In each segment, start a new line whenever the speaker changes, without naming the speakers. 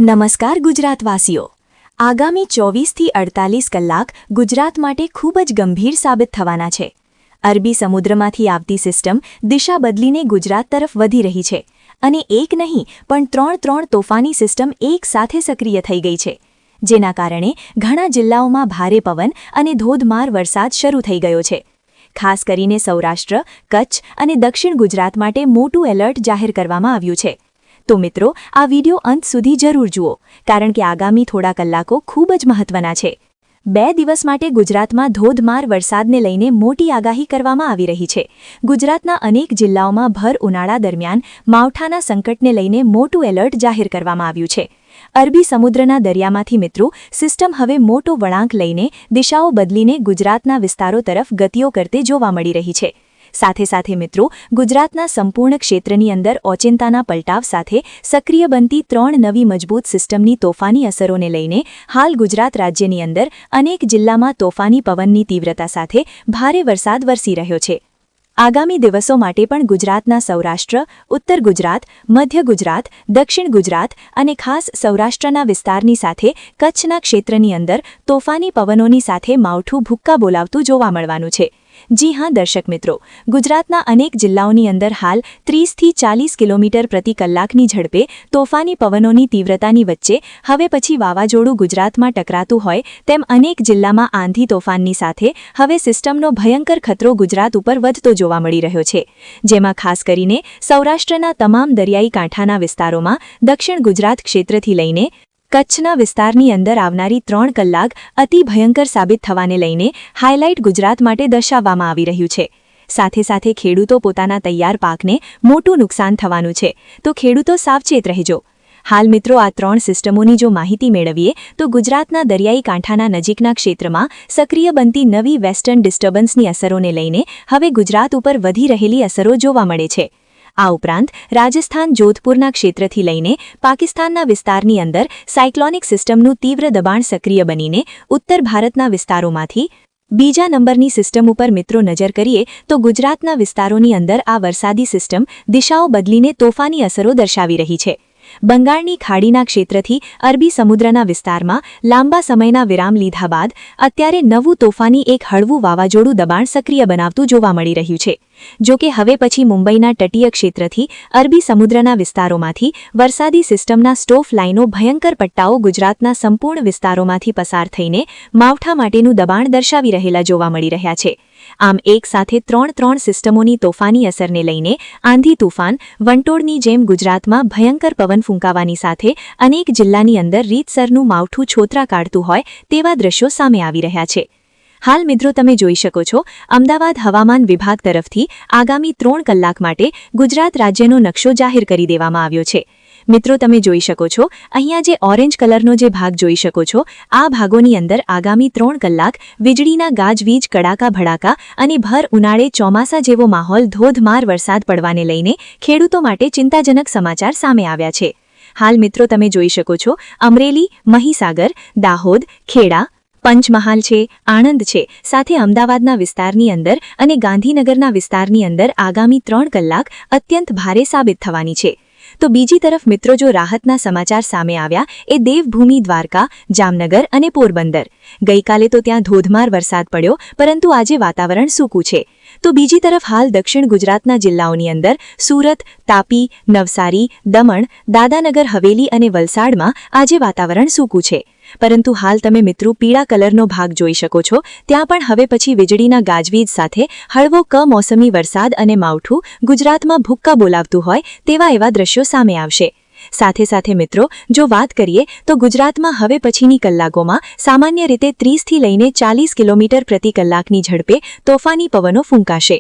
નમસ્કાર ગુજરાતવાસીઓ। આગામી 24 થી 48 કલાક ગુજરાત માટે ખૂબ જ ગંભીર સાબિત થવાના છે। અરબી સમુદ્રમાંથી આવતી સિસ્ટમ દિશા બદલીને ગુજરાત તરફ વધી રહી છે અને એક નહીં પણ ત્રણ તોફાની સિસ્ટમ એક સાથે સક્રિય થઈ ગઈ છે, જેના કારણે ઘણા જિલ્લાઓમાં ભારે પવન અને ધોધમાર વરસાદ શરૂ થઈ ગયો છે। ખાસ કરીને સૌરાષ્ટ્ર, કચ્છ અને દક્ષિણ ગુજરાત માટે મોટું એલર્ટ જાહેર કરવામાં આવ્યું છે। તો મિત્રો, આ વિડિયો અંત સુધી જરૂર જુઓ, કારણ કે આગામી થોડા કલાકો ખૂબ જ મહત્વના છે। 2 દિવસ માટે ગુજરાતમાં ધોધમાર વરસાદને લઈને મોટી આગાહી કરવામાં આવી રહી છે। ગુજરાતના અનેક જિલ્લાઓમાં ભર ઉનાળા દરમિયાન માવઠાના સંકટને લઈને મોટું એલર્ટ જાહેર કરવામાં આવ્યું છે। અરબી સમુદ્રના દરિયામાંથી મિત્રો સિસ્ટમ હવે મોટો વળાંક લઈને દિશાઓ બદલીને ગુજરાતના વિસ્તારો તરફ ગતિઓ કરતે જોવા મળી રહી છે। સાથે મિત્રો, ગુજરાતના સંપૂર્ણ ક્ષેત્રની અંદર ઓચિંતાના પલટાવ સાથે સક્રિય બનતી 3 નવી મજબૂત સિસ્ટમની તોફાની અસરોને લઈને હાલ ગુજરાત રાજ્યની અંદર અનેક જિલ્લામાં તોફાની પવનની તીવ્રતા સાથે ભારે વરસાદ વરસી રહ્યો છે। આગામી દિવસો માટે પણ ગુજરાતના સૌરાષ્ટ્ર, ઉત્તર ગુજરાત, મધ્ય ગુજરાત, દક્ષિણ ગુજરાત અને ખાસ સૌરાષ્ટ્રના વિસ્તારની સાથે કચ્છના ક્ષેત્રની અંદર તોફાની પવનોની સાથે માવઠું ભૂક્કા બોલાવતું જોવા મળવાનું છે। જી હા દર્શક મિત્રો, ગુજરાતના અનેક જિલ્લાઓની અંદર હાલ 30 થી 40 કિલોમીટર પ્રતિ કલાકની ઝડપે તોફાની પવનોની તીવ્રતાની વચ્ચે હવે પછી વાવાઝોડું ગુજરાતમાં ટકરાતું હોય તેમ અનેક જિલ્લામાં આંધી તોફાનની સાથે હવે સિસ્ટમનો ભયંકર ખતરો ગુજરાત ઉપર વધતો જોવા મળી રહ્યો છે, જેમાં ખાસ કરીને સૌરાષ્ટ્રના તમામ દરિયાઈ કાંઠાના વિસ્તારોમાં દક્ષિણ ગુજરાત ક્ષેત્રથી લઈને કચ્છના વિસ્તારની અંદર આવનારી 3 કલાક અતિ ભયંકર સાબિત થવાને લઈને હાઇલાઇટ ગુજરાત માટે દર્શાવવામાં આવી રહ્યું છે। સાથે ખેડૂતો પોતાના તૈયાર પાકને મોટું નુકસાન થવાનું છે, તો ખેડૂતો સાવચેત રહેજો। હાલ મિત્રો, આ 3 સિસ્ટમોની જો માહિતી મેળવીએ તો ગુજરાતના દરિયાઈ કાંઠાના નજીકના ક્ષેત્રમાં સક્રિય બનતી નવી વેસ્ટર્ન ડિસ્ટર્બન્સની અસરોને લઈને હવે ગુજરાત ઉપર વધી રહેલી અસરો જોવા મળે છે। આ ઉપરાંત રાજસ્થાન જોધપુરના ક્ષેત્રથી લઈને પાકિસ્તાનના વિસ્તારની અંદર સાયક્લોનિક સિસ્ટમનું તીવ્ર દબાણ સક્રિય બનીને ઉત્તર ભારતના વિસ્તારોમાંથી બીજા નંબરની સિસ્ટમ ઉપર મિત્રો નજર કરીએ તો ગુજરાતના વિસ્તારોની અંદર આ વરસાદી સિસ્ટમ દિશાઓ બદલીને તોફાની અસરો દર્શાવી રહી છે। બંગાળની ખાડીના ક્ષેત્રથી અરબી સમુદ્રના વિસ્તારમાં લાંબા સમયના વિરામ લીધા બાદ અત્યારે નવું તોફાની એક હળવું વાવાઝોડું દબાણ સક્રિય બનાવતું જોવા મળી રહ્યું છે। જો કે હવે પછી મુંબઈના તટીય ક્ષેત્રથી અરબી સમુદ્રના વિસ્તારોમાંથી વરસાદી સિસ્ટમના સ્ટોફ લાઇનો ભયંકર પટ્ટાઓ ગુજરાતના સંપૂર્ણ વિસ્તારોમાંથી પસાર થઈને માવઠા માટેનું દબાણ દર્શાવી રહેલા જોવા મળી રહ્યા છે। આમ એક સાથે 3 સિસ્ટમોની તોફાની અસરને લઈને આંધી તૂફાન વંટોળની જેમ ગુજરાતમાં ભયંકર પવન ફૂંકાવાની સાથે અનેક જિલ્લાની અંદર રીતસરનું માવઠું છોતરા કાઢતું હોય તેવા દ્રશ્યો સામે આવી રહ્યા છે। હાલ મિત્રો, તમે જોઈ શકો છો, અમદાવાદ હવામાન વિભાગ તરફથી આગામી 3 કલાક માટે ગુજરાત રાજ્યનો નકશો જાહેર કરી દેવામાં આવ્યો છે। મિત્રો, તમે જોઈ શકો છો, અહીંયા જે ઓરેન્જ કલરનો જે ભાગ જોઈ શકો છો, આ ભાગોની અંદર આગામી 3 કલાક વીજળીના ગાજવીજ, કડાકા ભડાકા અને ભર ઉનાળે ચોમાસા જેવો માહોલ ધોધમાર વરસાદ પડવાને લઈને ખેડૂતો માટે ચિંતાજનક સમાચાર સામે આવ્યા છે। હાલ મિત્રો, તમે જોઈ શકો છો, અમરેલી, મહીસાગર, દાહોદ, ખેડા, પંચમહાલ છે, આણંદ છે, સાથે અમદાવાદના વિસ્તારની અંદર અને ગાંધીનગરના વિસ્તારની અંદર આગામી 3 કલાક અત્યંત ભારે સાબિત થવાની છે। તો બીજી તરફ મિત્રો, જો રાહતના સમાચાર સામે આવ્યા એ દેવભૂમિ દ્વારકા, જામનગર અને પોરબંદર। ગઈકાલે તો ત્યાં ધોધમાર વરસાદ પડ્યો, પરંતુ આજે વાતાવરણ સૂકું છે। તો બીજી તરફ હાલ દક્ષિણ ગુજરાતના જિલ્લાઓની અંદર સુરત, તાપી, નવસારી, દમણ, દાદાનગર હવેલી અને વલસાડમાં આજે વાતાવરણ સૂકું છે। પરંતુ હાલ તમે મિત્રો પીળા કલરનો ભાગ જોઈ શકો છો, ત્યાં પણ હવે પછી વીજળીના ગાજવીજ સાથે હળવો કમોસમી વરસાદ અને માવઠું ગુજરાતમાં ભૂક્કા બોલાવતું હોય તેવા એવા દ્રશ્યો સામે આવશે। સાથે મિત્રો, જો વાત કરીએ તો ગુજરાતમાં હવે પછીની કલાકોમાં સામાન્ય રીતે 30 થી લઈને 40 કિલોમીટર પ્રતિ કલાકની ઝડપે તોફાની પવનો ફૂંકાશે।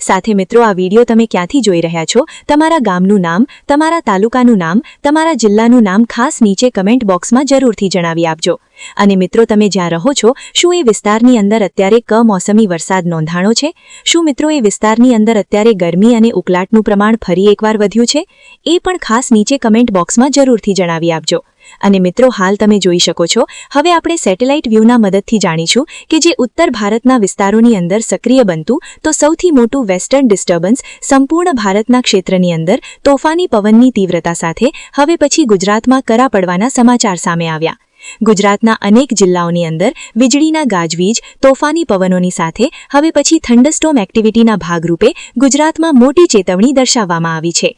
સાથે મિત્રો, આ વિડિયો તમે ક્યાંથી જોઈ રહ્યા છો, તમારા ગામનું નામ, તમારા તાલુકાનું નામ, તમારા જિલ્લાનું નામ ખાસ નીચે કમેન્ટ બોક્સમાં જરૂરથી જણાવી આપજો। અને મિત્રો, તમે જ્યાં રહો છો, શું એ વિસ્તારની અંદર અત્યારે કમોસમી વરસાદ નોંધાણો છે? શું મિત્રો એ વિસ્તારની અંદર અત્યારે ગરમી અને ઉકળાટનું પ્રમાણ ફરી એકવાર વધ્યું છે? એ પણ ખાસ નીચે કમેન્ટ બોક્સમાં જરૂરથી જણાવી આપજો। અને મિત્રો હાલ તમે જોઈ શકો છો હવે આપણે સેટેલાઇટ વ્યૂના મદદથી જાણીશું કે જે ઉત્તર ભારતના વિસ્તારોની અંદર સક્રિય બનતું તો સૌથી મોટું વેસ્ટર્ન ડિસ્ટર્બન્સ સંપૂર્ણ ભારતના ક્ષેત્રની અંદર તોફાની પવનની તીવ્રતા સાથે હવે પછી ગુજરાતમાં કરા પડવાના સમાચાર સામે આવ્યા. ગુજરાતના અનેક જિલ્લાઓની અંદર વીજળીના ગાજવીજ તોફાની પવનોની સાથે હવે પછી થંડરસ્ટોર્મ એક્ટિવિટીના ભાગરૂપે ગુજરાતમાં મોટી ચેતવણી દર્શાવવામાં આવી છે.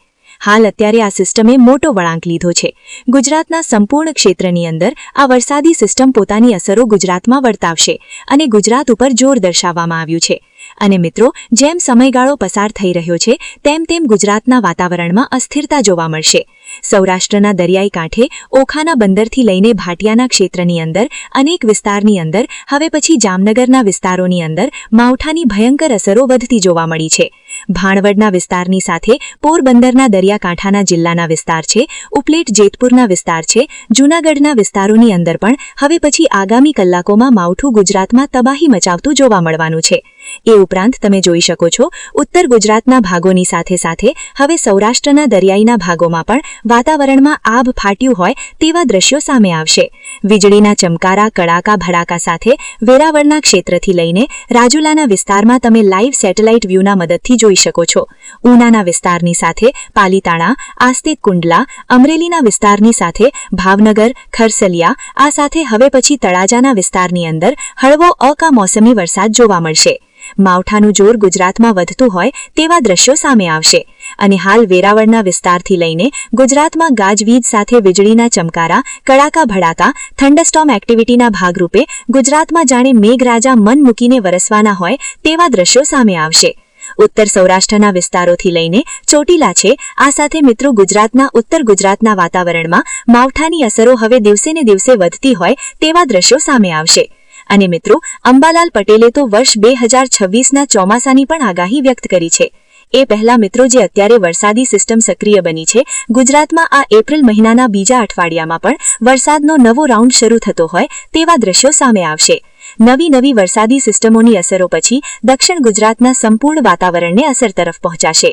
હાલ અત્યારે આ સિસ્ટમે મોટો વળાંક લીધો છે. ગુજરાતના સંપૂર્ણ ક્ષેત્રની અંદર આ વરસાદી સિસ્ટમ પોતાની અસરો ગુજરાતમાં વર્તાવશે અને ગુજરાત ઉપર જોર દર્શાવવામાં આવ્યું છે. અને મિત્રો જેમ સમયગાળો પસાર થઈ રહ્યો છે તેમ તેમ ગુજરાતના વાતાવરણમાં અસ્થિરતા જોવા મળશે. સૌરાષ્ટ્રના દરિયાઈ કાંઠે ઓખાના બંદરથી લઈને ભાટિયાના ક્ષેત્રની અંદર અનેક વિસ્તારની અંદર હવે પછી જામનગરના વિસ્તારોની અંદર માવઠાની ભયંકર અસરો વધતી જોવા મળી છે. ભાણવડના વિસ્તારની સાથે પોરબંદરના દરિયાકાંઠાના જિલ્લાના વિસ્તાર છે, ઉપલેટ જેતપુરના વિસ્તાર છે, જૂનાગઢના વિસ્તારોની અંદર પણ હવે પછી આગામી કલાકોમાં માવઠું ગુજરાતમાં તબાહી મચાવતું જોવા મળવાનું છે. એ ઉપરાંત તમે જોઈ શકો છો ઉત્તર ગુજરાતના ભાગોની સાથે સાથે હવે સૌરાષ્ટ્રના દરિયાઈના ભાગોમાં પણ વાતાવરણમાં આભ ફાટ્યું હોય તેવા દ્રશ્યો સામે આવશે. વીજળીના ચમકારા કડાકા ભડાકા સાથે વેરાવળના ક્ષેત્રથી લઈને રાજુલાના વિસ્તારમાં તમે લાઈવ સેટેલાઇટ વ્યૂના મદદથી જોઈ શકો છો. ઉનાના વિસ્તારની સાથે પાલીતાણા, આસ્તિક કુંડલા, અમરેલીના વિસ્તારની સાથે ભાવનગર, ખરસલિયા આ સાથે હવે પછી તળાજાના વિસ્તારની અંદર હળવો અકમોસમી વરસાદ જોવા મળશે. માવઠાનું જોર ગુજરાતમાં વધતું હોય તેવા દ્રશ્યો સામે આવશે. અને હાલ વેરાવળના વિસ્તારથી લઈને ગુજરાતમાં ગાજવીજ સાથે વીજળીના ચમકારા કડાકા ભડાકા થંડરસ્ટોર્મ એક્ટિવિટીના ભાગરૂપે ગુજરાતમાં જાણે મેઘરાજા મન મૂકીને વરસવાના હોય તેવા દ્રશ્યો સામે આવશે. ઉત્તર સૌરાષ્ટ્રના વિસ્તારોથી લઈને ચોટીલા છે આ સાથે મિત્રો ગુજરાતના ઉત્તર ગુજરાતના વાતાવરણમાં માવઠાની અસરો હવે દિવસેને દિવસે વધતી હોય તેવા દ્રશ્યો સામે આવશે. અને મિત્રો અંબાલાલ પટેલે તો વર્ષ 2026ના ચોમાસાની પણ આગાહી વ્યક્ત કરી છે. એ પહેલા મિત્રો જે અત્યારે વરસાદી સિસ્ટમ સક્રિય બની છે ગુજરાતમાં આ એપ્રિલ મહિનાના બીજા અઠવાડિયામાં પણ વરસાદનો નવો રાઉન્ડ શરૂ થતો હોય તેવા દ્રશ્યો સામે આવશે. નવી વરસાદી સિસ્ટમોની અસરો પછી દક્ષિણ ગુજરાતના સંપૂર્ણ વાતાવરણને અસર તરફ પહોંચાશે.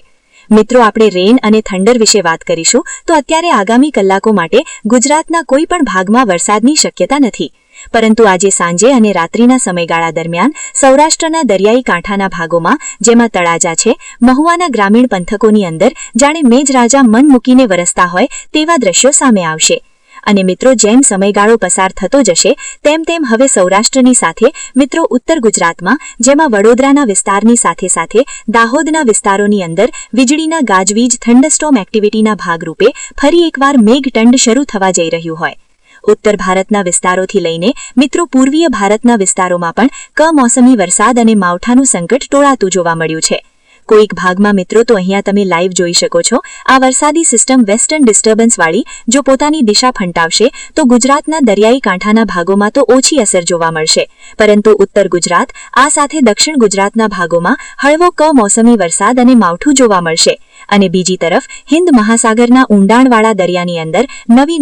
મિત્રો આપણે રેન અને થંડર વિશે વાત કરીશું તો અત્યારે આગામી કલાકો માટે ગુજરાતના કોઈ પણ ભાગમાં વરસાદની શક્યતા નથી. પરંતુ આજે સાંજે અને રાત્રિના સમયગાળા દરમિયાન સૌરાષ્ટ્રના દરિયાઈ કાંઠાના ભાગોમાં જેમાં તળાજા છે મહુવાના ગ્રામીણ પંથકોની અંદર જાણે મેઘરાજા મન મૂકીને વરસતા હોય તેવા દ્રશ્યો સામે આવશે. અને મિત્રો જેમ સમયગાળો પસાર થતો જશે તેમ હવે સૌરાષ્ટ્રની સાથે મિત્રો ઉત્તર ગુજરાતમાં જેમાં વડોદરાના વિસ્તારની સાથે સાથે દાહોદના વિસ્તારોની અંદર વીજળીના ગાજવીજ થંડરસ્ટોર્મ એક્ટિવિટીના ભાગરૂપે ફરી એકવાર મેઘટંડ શરૂ થવા જઈ રહ્યું હોય. ઉત્તર ભારતના વિસ્તારોથી લઈને મિત્રો પૂર્વીય ભારતના વિસ્તારોમાં પણ કમોસમી વરસાદ અને માવઠાનું સંકટ ટોળાતું જોવા મળ્યું છે. કોઈક ભાગમાં મિત્રો તો અહીંયા તમે લાઈવ જોઈ શકો છો આ વરસાદી સિસ્ટમ વેસ્ટર્ન ડિસ્ટર્બન્સ વાળી જો પોતાની દિશા ફંટાવશે તો ગુજરાતના દરિયાઈ કાંઠાના ભાગોમાં તો ઓછી અસર જોવા મળશે, પરંતુ ઉત્તર ગુજરાત આ સાથે દક્ષિણ ગુજરાતના ભાગોમાં હળવો કમોસમી વરસાદ અને માવઠું જોવા મળશે. અને બીજી તરફ હિન્દ મહાસાગરના ઊંડાણવાળા દરિયાની અંદર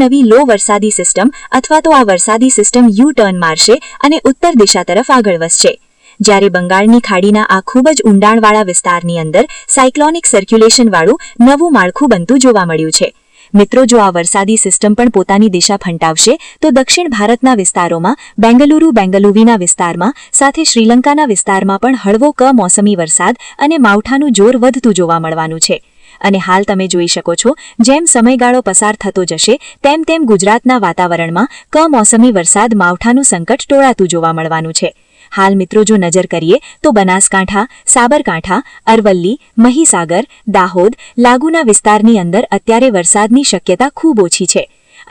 નવી લો વરસાદી સિસ્ટમ અથવા તો આ વરસાદી સિસ્ટમ યુ ટર્ન મારશે અને ઉત્તર દિશા તરફ આગળ વધશે. જ્યારે બંગાળની ખાડીના આ ખૂબ જ ઊંડાણવાળા વિસ્તારની અંદર સાયક્લોનિક સર્ક્યુલેશનવાળું નવું માળખું બનતું જોવા મળ્યું છે. મિત્રો જો આ વરસાદી સિસ્ટમ પણ પોતાની દિશા ફંટાવશે તો દક્ષિણ ભારતના વિસ્તારોમાં બેંગલુરુના વિસ્તારમાં સાથે શ્રીલંકાના વિસ્તારમાં પણ હળવો કમોસમી વરસાદ અને માવઠાનું જોર વધતું જોવા મળવાનું છે. અને હાલ તમે જોઈ શકો છો જેમ સમયગાળો પસાર થતો જશે તેમ ગુજરાતના વાતાવરણમાં કમોસમી વરસાદ માવઠાનું સંકટ ટોળાતું જોવા મળવાનું છે. હાલ મિત્રો જો નજર કરીએ તો બનાસકાંઠા, સાબરકાંઠા, અરવલ્લી, મહીસાગર, દાહોદ લાગુના વિસ્તારની અંદર અત્યારે વરસાદની શક્યતા ખૂબ ઓછી છે.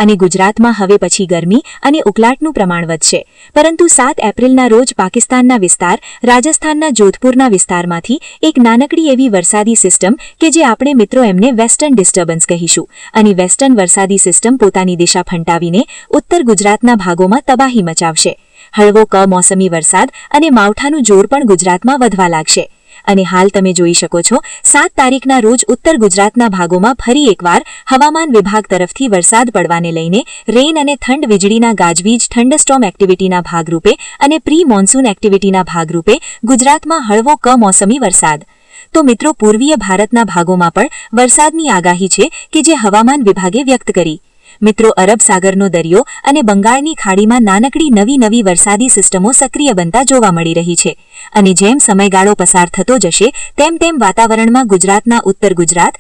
અને ગુજરાતમાં હવે પછી ગરમી અને ઉકળાટનું પ્રમાણ વધશે. પરંતુ 7 એપ્રિલના રોજ પાકિસ્તાનના વિસ્તાર રાજસ્થાનના જોધપુરના વિસ્તારમાંથી એક નાનકડી એવી વરસાદી સિસ્ટમ કે જે આપણે મિત્રો એમને વેસ્ટર્ન ડિસ્ટર્બન્સ કહીશું અને વેસ્ટર્ન વરસાદી સિસ્ટમ પોતાની દિશા ફંટાવીને ઉત્તર ગુજરાતના ભાગોમાં તબાહી મચાવશે. હળવો કમોસમી વરસાદ અને માવઠાનું જોર પણ ગુજરાતમાં વધવા લાગશે. અને હાલ તમે જોઈ શકો છો 7 તારીખના રોજ ઉત્તર ગુજરાતના ભાગોમાં ફરી એકવાર હવામાન વિભાગ તરફથી વરસાદ પડવાને લઈને રેન અને થંડ વીજળીના ગાજવીજ થંડરસ્ટોર્મ એક્ટિવિટીના ભાગરૂપે અને પ્રી મોન્સૂન એક્ટિવિટીના ભાગરૂપે ગુજરાતમાં હળવો કમોસમી વરસાદ. તો મિત્રો પૂર્વીય ભારતના ભાગોમાં પણ વરસાદની આગાહી છે કે જે હવામાન વિભાગે વ્યક્ત કરી. મિત્રો, અરબ સાગરનો દરિયો અને બંગાળની ખાડીમાં નાનકડી નવી વરસાદી સિસ્ટમો સક્રિય બનતા જોવા મળી રહી છે અને જેમ સમયગાળો પસાર થતો જશે તેમ વાતાવરણમાં ગુજરાતના ઉત્તર ગુજરાત,